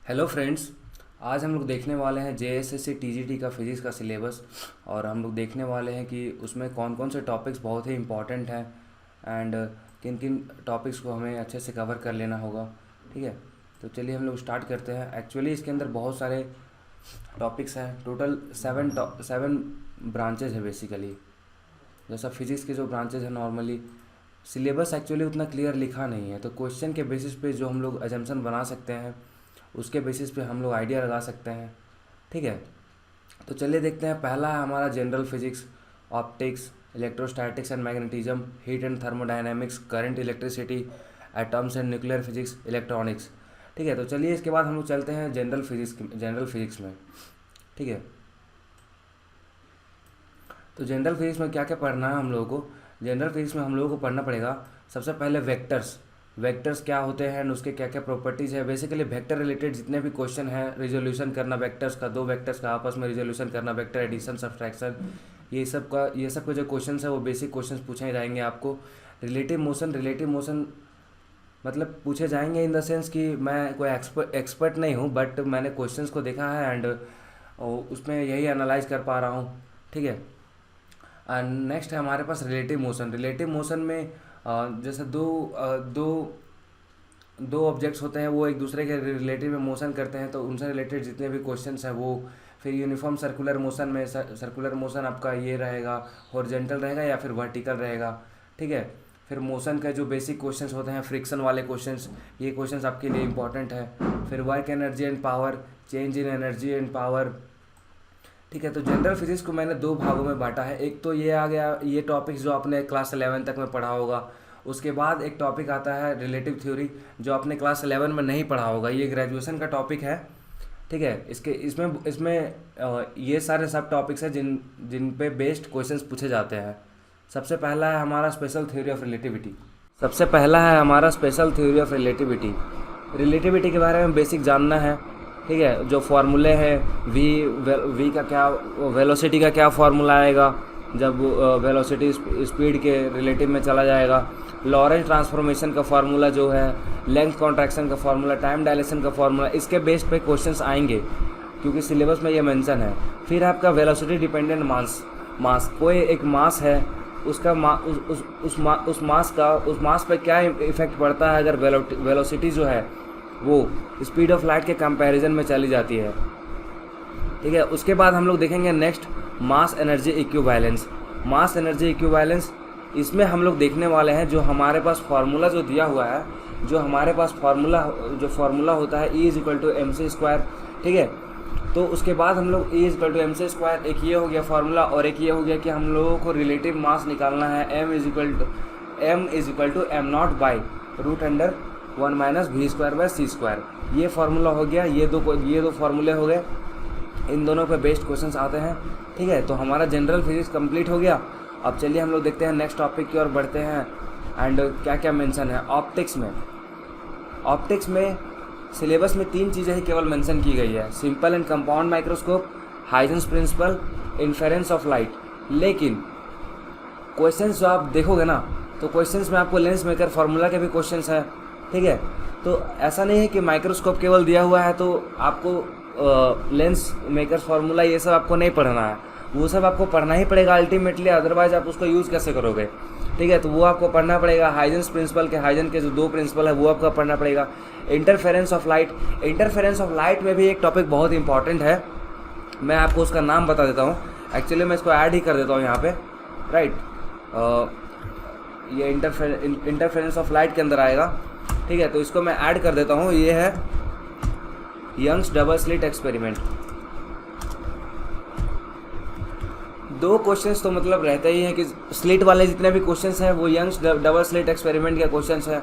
Hello friends. आज हम लोग देखने वाले हैं जेएसएससी टीजीटी का फिज़िक्स का सिलेबस। और हम लोग देखने वाले हैं कि उसमें कौन कौन से टॉपिक्स बहुत ही इम्पॉर्टेंट हैं एंड किन किन टॉपिक्स को हमें अच्छे से कवर कर लेना होगा। ठीक है, तो चलिए हम लोग स्टार्ट करते हैं। एक्चुअली इसके अंदर बहुत सारे टॉपिक्स हैं, टोटल सेवन ब्रांचेज है बेसिकली। जैसा फिज़िक्स के जो ब्रांचेज हैं नॉर्मली सिलेबस एक्चुअली उतना क्लियर लिखा नहीं है, तो क्वेश्चन के बेसिस पे जो हम लोग एजम्पशन बना सकते हैं उसके बेसिस पे हम लोग आइडिया लगा सकते हैं। ठीक है, तो चलिए देखते हैं। पहला है हमारा general physics, optics, electrostatics and magnetism, heat and thermodynamics, current, electricity, atoms and nuclear physics, electronics. ठीक है, तो चलिए इसके बाद हम लोग चलते हैं जनरल फिजिक्स में। ठीक है, तो जनरल फिजिक्स में क्या क्या पढ़ना है हम लोगों को। जनरल फिजिक्स में हम लोगों को पढ़ना पड़ेगा सबसे पहले वेक्टर्स क्या होते हैं, उसके क्या क्या प्रॉपर्टीज़ है। बेसिकली वेक्टर रिलेटेड जितने भी क्वेश्चन है, रिजोल्यूशन करना वेक्टर्स का, दो वेक्टर्स का आपस में रिजोल्यूशन करना, वेक्टर एडिशन, सब्सट्रैक्शन, ये सब के जो क्वेश्चन है वो बेसिक क्वेश्चन पूछे जाएंगे आपको। रिलेटिव मोशन मतलब पूछे जाएंगे इन द सेंस कि मैं कोई एक्सपर्ट नहीं हूँ, बट मैंने क्वेश्चंस को देखा है एंड उसमें यही एनालाइज कर पा रहा हूँ। ठीक है, एंड नेक्स्ट है हमारे पास रिलेटिव मोशन में जैसे दो ऑब्जेक्ट्स होते हैं, वो एक दूसरे के रिलेटिव में मोशन करते हैं, तो उनसे रिलेटेड जितने भी क्वेश्चंस हैं वो। फिर यूनिफॉर्म सर्कुलर मोशन में सर्कुलर मोशन आपका ये रहेगा, हॉरिजॉन्टल रहेगा या फिर वर्टिकल रहेगा। ठीक है, फिर मोशन का जो बेसिक क्वेश्चंस होते हैं, फ्रिक्शन वाले क्वेश्चंस, ये क्वेश्चंस आपके लिए इंपॉर्टेंट है। फिर work energy and power, change in energy and power. ठीक है, तो जनरल फिजिक्स को मैंने दो भागों में बांटा है। एक तो ये आ गया, ये टॉपिक्स जो आपने क्लास 11 तक में पढ़ा होगा। उसके बाद एक टॉपिक आता है रिलेटिव थ्योरी, जो आपने क्लास 11 में नहीं पढ़ा होगा, ये ग्रेजुएशन का टॉपिक है। ठीक है, इसमें ये सारे सब टॉपिक्स हैं जिन पे बेस्ड क्वेश्चंस पूछे जाते हैं। सबसे पहला है हमारा special theory of relativity. Relativity के बारे में बेसिक जानना है। ठीक है, जो फार्मूले हैं वी का क्या, वेलोसिटी का क्या फार्मूला आएगा जब वेलोसिटी स्पीड के रिलेटिव में चला जाएगा, लॉरेंट ट्रांसफॉर्मेशन का फार्मूला जो है, लेंथ कॉन्ट्रैक्शन का फार्मूला, टाइम डायलेशन का फार्मूला, इसके बेस पे क्वेश्चंस आएंगे क्योंकि सिलेबस में ये मेंशन है। फिर आपका वेलोसिटी डिपेंडेंट मास, कोई एक मास है, उसका उस मास पे क्या इफेक्ट पड़ता है अगर वेलोसिटी जो है वो स्पीड ऑफ लाइट के कंपैरिजन में चली जाती है। ठीक है, उसके बाद हम लोग देखेंगे नेक्स्ट मास एनर्जी इक्विवेलेंस। इसमें हम लोग देखने वाले हैं जो हमारे पास फार्मूला जो दिया हुआ है, जो हमारे पास फार्मूला होता है E = mc²। ठीक है, तो उसके बाद हम लोग E = mc², एक ये हो गया फार्मूला, और एक ये हो गया कि हम लोगों को रिलेटिव मास निकालना है, m = m/√1 - v²/c²। ये फार्मूला हो गया, ये दो फार्मूले हो गए, इन दोनों पे बेस्ड क्वेश्चंस आते हैं। ठीक है, तो हमारा जनरल फिजिक्स कंप्लीट हो गया। अब चलिए हम लोग देखते हैं नेक्स्ट टॉपिक की ओर बढ़ते हैं एंड क्या क्या मेंशन है ऑप्टिक्स में सिलेबस में तीन चीज़ें ही केवल मेंशन की गई है, simple and compound microscope, Huygens principle, interference of light. लेकिन क्वेश्चंस जो आप देखोगे ना, तो क्वेश्चंस में आपको लेंस मेकर फार्मूला के भी क्वेश्चंस हैं। ठीक है, तो ऐसा नहीं है कि माइक्रोस्कोप केवल दिया हुआ है तो आपको लेंस मेकर फार्मूला ये सब आपको नहीं पढ़ना है, वो सब आपको पढ़ना ही पड़ेगा अल्टीमेटली, अदरवाइज आप उसको यूज़ कैसे करोगे। ठीक है, तो वो आपको पढ़ना पड़ेगा। हाइजेंस के जो दो प्रिंसिपल है वो आपको पढ़ना पड़ेगा। इंटरफेरेंस ऑफ लाइट में भी एक टॉपिक बहुत इंपॉर्टेंट है, मैं आपको उसका नाम बता देता हूँ। एक्चुअली मैं इसको ऐड ही कर देता हूँ यहाँ पे, राइट। ये इंटरफेरेंस ऑफ लाइट के अंदर आएगा। ठीक है, तो इसको मैं ऐड कर देता हूँ। ये है यंग्स डबल स्लिट एक्सपेरिमेंट। दो क्वेश्चंस तो मतलब रहते ही हैं कि स्लिट वाले जितने भी क्वेश्चंस हैं वो यंग्स डबल स्लिट एक्सपेरिमेंट के क्वेश्चंस हैं।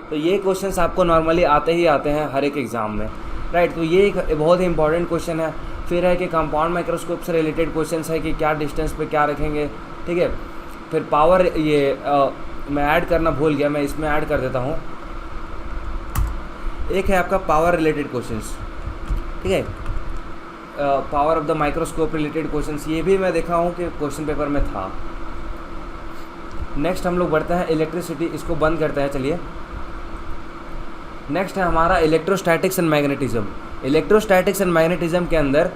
तो ये क्वेश्चंस आपको नॉर्मली आते हैं हर एक एग्ज़ाम में, राइट। तो ये एक बहुत ही इंपॉर्टेंट क्वेश्चन है। फिर है कि कंपाउंड माइक्रोस्कोप से रिलेटेड क्वेश्चंस है कि क्या डिस्टेंस पे क्या रखेंगे। ठीक है, फिर पावर, मैं ऐड करना भूल गया, मैं इसमें ऐड कर देता हूँ। एक है आपका पावर रिलेटेड क्वेश्चंस। ठीक है, power of the microscope related questions, ये भी मैं देखा हूँ कि क्वेश्चन पेपर में था। नेक्स्ट हम लोग बढ़ते हैं इलेक्ट्रिसिटी, इसको बंद करते हैं। चलिए नेक्स्ट है हमारा electrostatics and magnetism. Electrostatics and magnetism के अंदर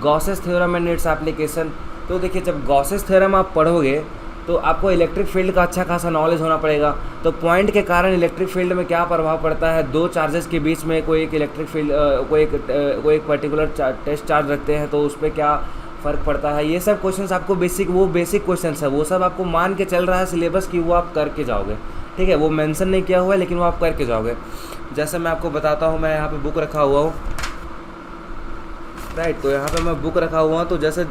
Gauss's theorem and its application. तो देखिए, जब गॉसेस थ्योरम आप पढ़ोगे तो आपको इलेक्ट्रिक फील्ड का अच्छा खासा नॉलेज होना पड़ेगा। तो पॉइंट के कारण इलेक्ट्रिक फील्ड में क्या प्रभाव पड़ता है, दो चार्जेस के बीच में कोई एक इलेक्ट्रिक फील्ड कोई एक पर्टिकुलर टेस्ट चार्ज रखते हैं तो उस पर क्या फ़र्क पड़ता है। ये सब क्वेश्चंस आपको बेसिक क्वेश्चंस है, वो सब आपको मान के चल रहा है सिलेबस की, वो आप करके जाओगे। ठीक है, वो मेंशन नहीं किया हुआ है लेकिन वो आप करके जाओगे। जैसे मैं आपको बताता हूँ, मैं यहाँ पे बुक रखा हुआ हूँ, राइट। तो यहाँ पे मैं बुक रखा हुआ हूँ, तो जैसे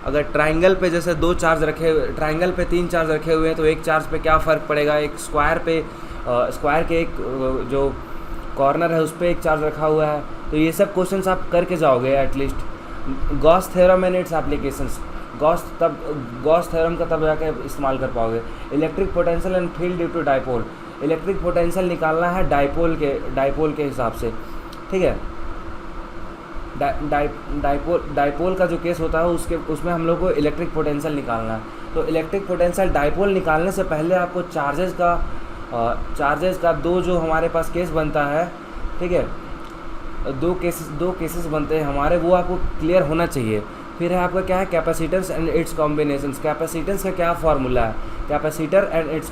अगर ट्राइंगल पे जैसे ट्राइंगल पे 3 चार्ज रखे हुए हैं तो एक चार्ज पे क्या फ़र्क पड़ेगा, एक स्क्वायर के एक जो कॉर्नर है उस पर एक चार्ज रखा हुआ है। तो ये सब क्वेश्चंस आप करके जाओगे at least. Gauss theorem and its applications, Gauss theorem का तब जाके इस्तेमाल कर पाओगे। Electric potential and field due to dipole, electric potential निकालना है डाइपोल के हिसाब से। ठीक है, डाइपोल का जो केस होता है उसमें हम लोग को इलेक्ट्रिक पोटेंशियल निकालना है। तो इलेक्ट्रिक पोटेंशियल डाइपोल निकालने से पहले आपको चार्जेस का दो जो हमारे पास केस बनता है, ठीक है, दो केसेस बनते हैं हमारे, वो आपको क्लियर होना चाहिए। फिर है आपका क्या है, capacitance and it's combinations. Capacitance का क्या फार्मूला है, कैपेसिटर एंड इट्स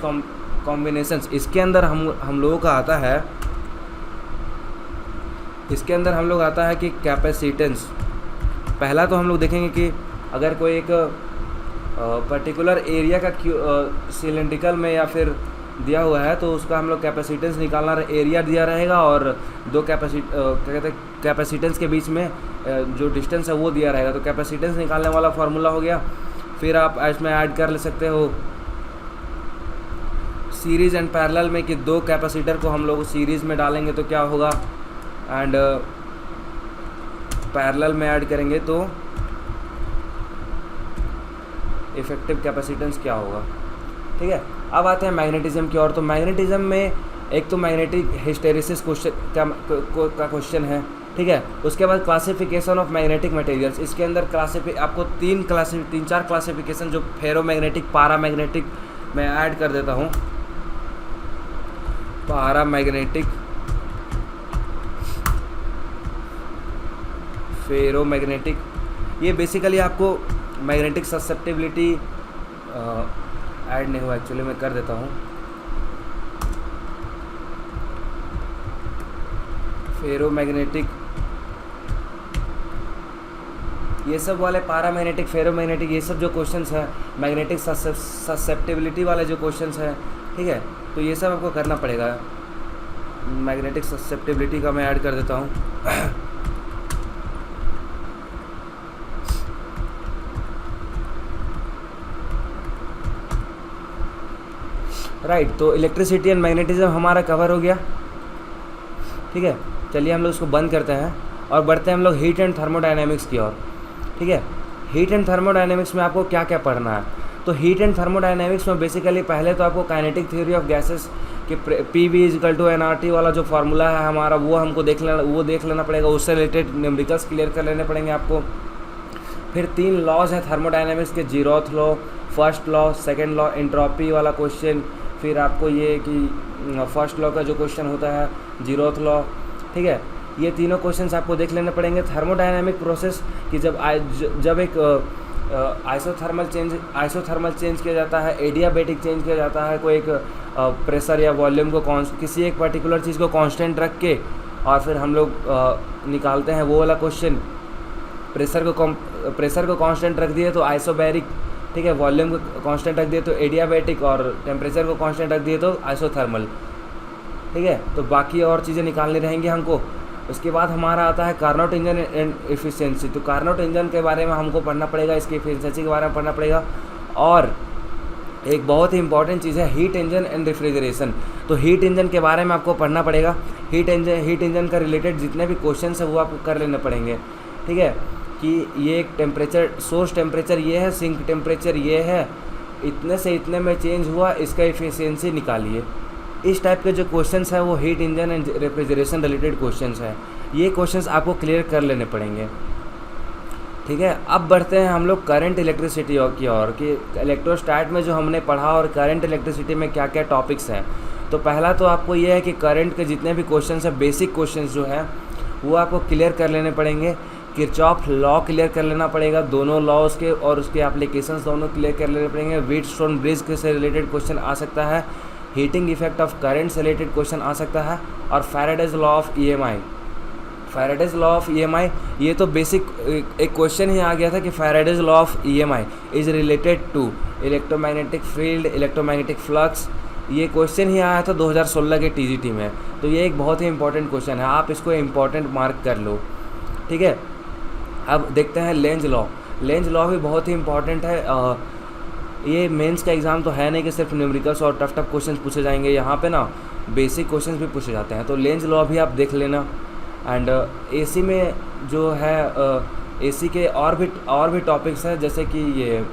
कॉम्बिनेशंस। इसके अंदर हम लोगों का आता है, इसके अंदर हम लोग आता है कि कैपेसिटेंस, पहला तो हम लोग देखेंगे कि अगर कोई एक पर्टिकुलर एरिया का सिलेंड्रिकल में या फिर दिया हुआ है तो उसका हम लोग कैपेसिटेंस निकालना, एरिया दिया रहेगा और दो क्या कहते हैं कैपेसिटेंस के बीच में जो डिस्टेंस है वो दिया रहेगा। तो कैपेसिटेंस निकालने वाला फार्मूला हो गया। फिर आप इसमें ऐड कर ले सकते हो सीरीज़ एंड पैरेलल में, कि दो कैपेसिटर को हम लोग सीरीज़ में डालेंगे तो क्या होगा, एंड पैरेलल में ऐड करेंगे तो इफेक्टिव कैपेसिटेंस क्या होगा। ठीक है, अब आते हैं मैग्नेटिज्म की ओर। तो मैग्नेटिज्म में एक तो मैग्नेटिक हिस्टेरिसिस का क्वेश्चन है, ठीक है। उसके बाद क्लासिफिकेशन ऑफ मैग्नेटिक मटेरियल्स, इसके अंदर आपको 3-4 क्लासिफिकेशन जो फेरोमैग्नेटिक, पैरामैग्नेटिक, मैं ऐड कर देता हूँ। पैरामैग्नेटिक, फेरोमैग्नेटिक, ये बेसिकली आपको मैग्नेटिक ससेप्टिबिलिटी ऐड नहीं हुआ एक्चुअली, मैं कर देता हूँ। फेरोमैग्नेटिक, ये सब वाले पैरामैग्नेटिक, फेरोमैग्नेटिक, ये सब जो क्वेश्चंस हैं, मैग्नेटिक ससेप्टिबिलिटी वाले जो क्वेश्चंस हैं, ठीक है, तो ये सब आपको करना पड़ेगा। मैग्नेटिक ससेप्टिबिलिटी का मैं ऐड कर देता हूँ। राइट, तो इलेक्ट्रिसिटी एंड मैग्नेटिज्म हमारा कवर हो गया। ठीक है, चलिए हम लोग उसको बंद करते हैं और बढ़ते हैं हम लोग हीट एंड थर्मोडायनेमिक्स की ओर। ठीक है, हीट एंड थर्मोडायनेमिक्स में आपको क्या क्या पढ़ना है। तो हीट एंड थर्मोडायनेमिक्स में बेसिकली पहले तो आपको काइनेटिक थ्योरी ऑफ गैसेस कि PV=NRT वाला जो फार्मूला है हमारा, वो हमको देख लेना पड़ेगा। उससे रिलेटेड न्यूमेरिकल्स क्लियर कर लेने पड़ेंगे आपको। फिर 3 लॉज हैं थर्मोडायनेमिक्स के, zeroth law, first law, second law, entropy वाला क्वेश्चन। फिर आपको ये कि फर्स्ट लॉ का जो क्वेश्चन होता है, जीरोथ लॉ। ठीक है, ये तीनों क्वेश्चंस आपको देख लेने पड़ेंगे। थर्मोडायनेमिक प्रोसेस कि जब एक आइसोथर्मल चेंज किया जाता है, एडियाबैटिक चेंज किया जाता है, कोई एक प्रेशर या वॉल्यूम को किसी एक पर्टिकुलर चीज़ को कांस्टेंट रख के और फिर हम लोग निकालते हैं वो वाला क्वेश्चन। प्रेशर को कांस्टेंट रख दिए तो आइसोबैरिक, ठीक है, वॉल्यूम को कांस्टेंट रख दिए तो एडियाबैटिक और टेम्परेचर को कांस्टेंट रख दिए तो आइसोथर्मल। ठीक है, तो बाकी और चीज़ें निकालनी रहेंगी हमको। उसके बाद हमारा आता है कार्नोट इंजन एंड एफिशिएंसी। तो कार्नोट इंजन के बारे में हमको पढ़ना पड़ेगा, इसकी एफिशिएंसी के बारे में पढ़ना पड़ेगा। और एक बहुत ही इंपॉर्टेंट चीज़ है हीट इंजन एंड रेफ्रिजरेशन। तो हीट इंजन के बारे में आपको पढ़ना पड़ेगा। हीट इंजन का रिलेटेड जितने भी क्वेश्चन है वो आपको कर लेने पड़ेंगे। ठीक है, कि ये एक टेम्परेचर, सोर्स टेम्परेचर ये है, सिंक टेम्परेचर ये है, इतने से इतने में चेंज हुआ, इसका एफिशिएंसी निकालिए। इस टाइप के जो क्वेश्चंस हैं वो heat engine and refrigeration related questions हैं। ये क्वेश्चंस आपको क्लियर कर लेने पड़ेंगे। ठीक है, अब बढ़ते हैं हम लोग करंट इलेक्ट्रिसिटी की ओर, कि इलेक्ट्रोस्टैट में जो हमने पढ़ा और करंट इलेक्ट्रिसिटी में क्या क्या टॉपिक्स हैं। तो पहला तो आपको ये है कि करंट के जितने भी क्वेश्चन है, बेसिक क्वेश्चन जो है वो आपको क्लियर कर लेने पड़ेंगे। किरचॉफ लॉ क्लियर कर लेना पड़ेगा, दोनों लॉज के और उसके एप्लीकेशंस दोनों क्लियर कर लेने पड़ेंगे। व्हीटस्टोन ब्रिज से रिलेटेड क्वेश्चन आ सकता है, हीटिंग इफेक्ट ऑफ करंट से रिलेटेड क्वेश्चन आ सकता है, और Faraday's law of EMI. Faraday's law of EMI, ये तो बेसिक एक क्वेश्चन ही आ गया था कि Faraday's law of EMI is related to electromagnetic field, electromagnetic flux. ये क्वेश्चन ही आया था 2016 के टीजीटी में, तो ये एक बहुत ही इंपॉर्टेंट क्वेश्चन है, आप इसको इम्पॉर्टेंट मार्क कर लो, ठीक है। अब देखते हैं लेंज लॉ। लेंज लॉ भी बहुत ही इंपॉर्टेंट है। ये मेंस का एग्ज़ाम तो है नहीं कि सिर्फ न्यूमेरिकल्स और टफ टफ क्वेश्चन पूछे जाएंगे, यहाँ पे ना बेसिक क्वेश्चंस भी पूछे जाते हैं, तो लेंज लॉ भी आप देख लेना। एंड एसी में जो है एसी के और भी टॉपिक्स हैं, जैसे कि ये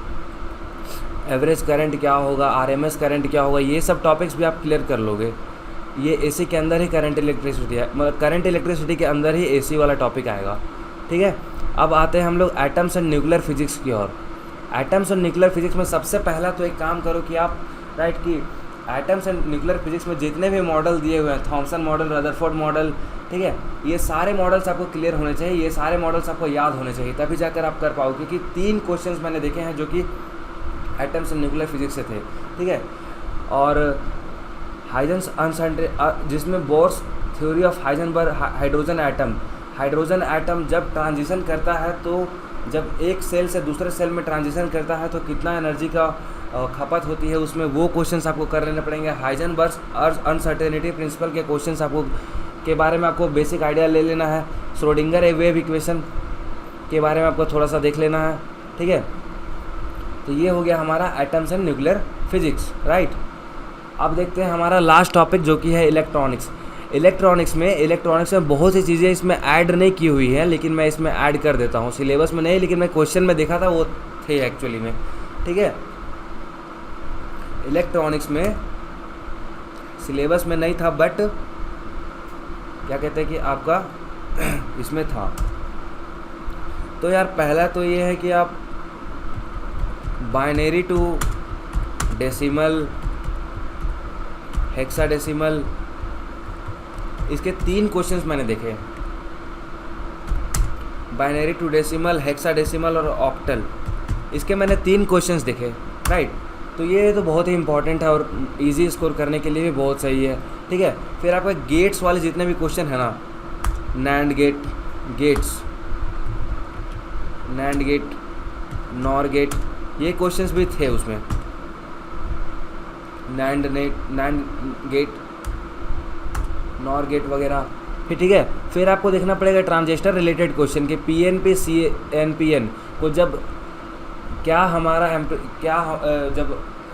एवरेज करंट क्या होगा, आरएमएस करंट क्या होगा, ये सब टॉपिक्स भी आप क्लियर कर लोगे। ये एसी के अंदर ही करंट इलेक्ट्रिसिटी है, मतलब करंट इलेक्ट्रिसिटी के अंदर ही एसी वाला टॉपिक आएगा, ठीक है। अब आते हैं हम लोग एटम्स एंड न्यूक्लियर फिजिक्स की ओर। एटम्स और न्यूक्लियर फिजिक्स में सबसे पहला तो एक काम करो कि आप राइट कि एटम्स एंड न्यूक्लियर फिजिक्स में जितने भी मॉडल दिए हुए हैं, थॉमसन मॉडल, रदरफोर्ड मॉडल, ठीक है, ये सारे मॉडल्स आपको क्लियर होने चाहिए, ये सारे मॉडल्स आपको याद होने चाहिए, तभी जाकर आप कर पाओ। क्योंकि 3 क्वेश्चंस मैंने देखे हैं जो कि एटम्स एंड न्यूक्लियर फिजिक्स से थे, ठीक है। और हाइजेंस अनसर्टेन, जिसमें bourse theory of Heisenberg, hydrogen atom जब ट्रांजिशन करता है, तो जब एक सेल से दूसरे सेल में ट्रांजिशन करता है तो कितना एनर्जी का खपत होती है उसमें, वो क्वेश्चंस आपको कर लेने पड़ेंगे। हाइजेनबर्ग अनसर्टेनिटी प्रिंसिपल के क्वेश्चंस आपको के बारे में आपको बेसिक आइडिया ले लेना है। श्रोडिंगर वेव इक्वेशन के बारे में आपको थोड़ा सा देख लेना है, ठीक है। तो ये हो गया हमारा atoms and nuclear physics, right. अब देखते हैं हमारा लास्ट टॉपिक जो कि है इलेक्ट्रॉनिक्स। इलेक्ट्रॉनिक्स में बहुत सी चीज़ें इसमें ऐड नहीं की हुई है, लेकिन मैं इसमें ऐड कर देता हूँ। सिलेबस में नहीं, लेकिन मैं क्वेश्चन में देखा था वो थे एक्चुअली में, ठीक है। इलेक्ट्रॉनिक्स में सिलेबस में नहीं था, बट क्या कहते हैं कि आपका इसमें था। तो यार पहला तो ये है कि आप बाइनरी टू डेसिमल, हेक्साडेसिमल, इसके 3 क्वेश्चंस मैंने देखे, बाइनरी टू डेसिमल, हेक्साडेसिमल और ऑक्टल, इसके मैंने 3 क्वेश्चंस देखे, राइट। तो ये तो बहुत ही इंपॉर्टेंट है और इजी स्कोर करने के लिए भी बहुत सही है, ठीक है। फिर आपका गेट्स वाले जितने भी क्वेश्चन है ना, नैंड गेट, नॉर गेट, ये क्वेश्चंस भी थे उसमें, नैंड गेट, नॉर गेट वगैरह, ठीक है। फिर आपको देखना पड़ेगा ट्रांजिस्टर रिलेटेड क्वेश्चन के पीएनपी सीएनपीएन को जब जब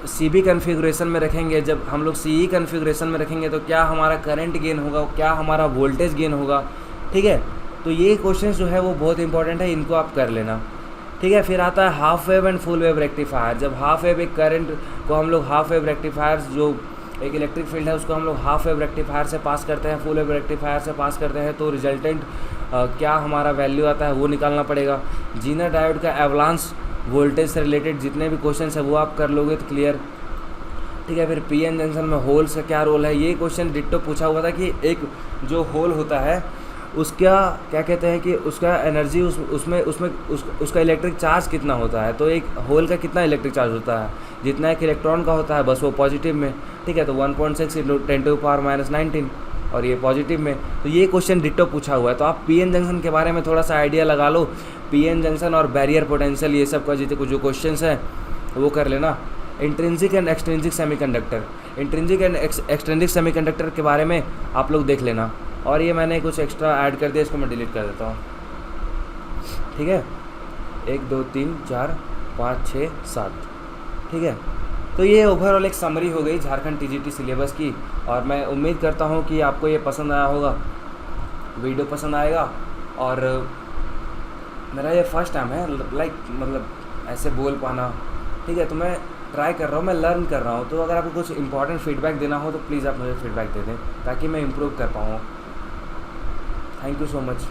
सीबी कन्फिग्रेशन में रखेंगे, जब हम लोग सीई कन्फिग्रेशन में रखेंगे तो क्या हमारा करंट गेन होगा, क्या हमारा वोल्टेज गेन होगा, ठीक है। तो ये क्वेश्चन जो है वो बहुत इंपॉर्टेंट है, इनको आप कर लेना, ठीक है। फिर आता है half wave and full wave rectifier. जब हाफ वेव एक करंट को हम लोग हाफ वेव रेक्टिफायर, जो एक इलेक्ट्रिक फील्ड है उसको हम लोग हाफ वेव रेक्टिफायर से पास करते हैं, फुल वेव रेक्टिफायर से पास करते हैं, तो रिजल्टेंट क्या हमारा वैल्यू आता है वो निकालना पड़ेगा। जीनर डायोड का एवलांस वोल्टेज से रिलेटेड जितने भी क्वेश्चन है वो आप कर लोगे तो क्लियर, ठीक है। फिर पीएन जंक्शन में होल्स का क्या रोल है, ये क्वेश्चन डिट्टो पूछा हुआ था कि एक जो होल होता है उसका क्या कहते हैं कि उसका एनर्जी उसका इलेक्ट्रिक चार्ज कितना होता है, तो एक होल का कितना इलेक्ट्रिक चार्ज होता है, जितना एक इलेक्ट्रॉन का होता है बस वो पॉजिटिव में, ठीक है। तो 1.6 × 10⁻⁻19 और ये पॉजिटिव में, तो ये क्वेश्चन डिट्टो पूछा हुआ है। तो आप पीएन जंक्शन के बारे में थोड़ा सा आइडिया लगा लो, पीएन जंक्शन और बैरियर पोटेंशियल, ये सब का जितने जो क्वेश्चन हैं वो कर लेना। Intrinsic and extrinsic semiconductor, intrinsic and extrinsic semiconductor के बारे में आप लोग देख लेना। और ये मैंने कुछ एक्स्ट्रा ऐड कर दिया, इसको मैं डिलीट कर देता हूँ, ठीक है। 1 2 3 4 5 6 7, ठीक है। तो ये ओवरऑल एक समरी हो गई झारखंड टीजीटी सिलेबस की, और मैं उम्मीद करता हूँ कि आपको ये पसंद आया होगा, वीडियो पसंद आएगा। और मेरा ये फर्स्ट टाइम है मतलब ऐसे बोल पाना, ठीक है। तो मैं ट्राई कर रहा हूँ, मैं लर्न कर रहा हूँ, तो अगर आपको कुछ इंपॉर्टेंट फीडबैक देना हो तो प्लीज़ आप मुझे फीडबैक दे दें ताकि मैं इम्प्रूव कर पाऊँ। Thank you so much.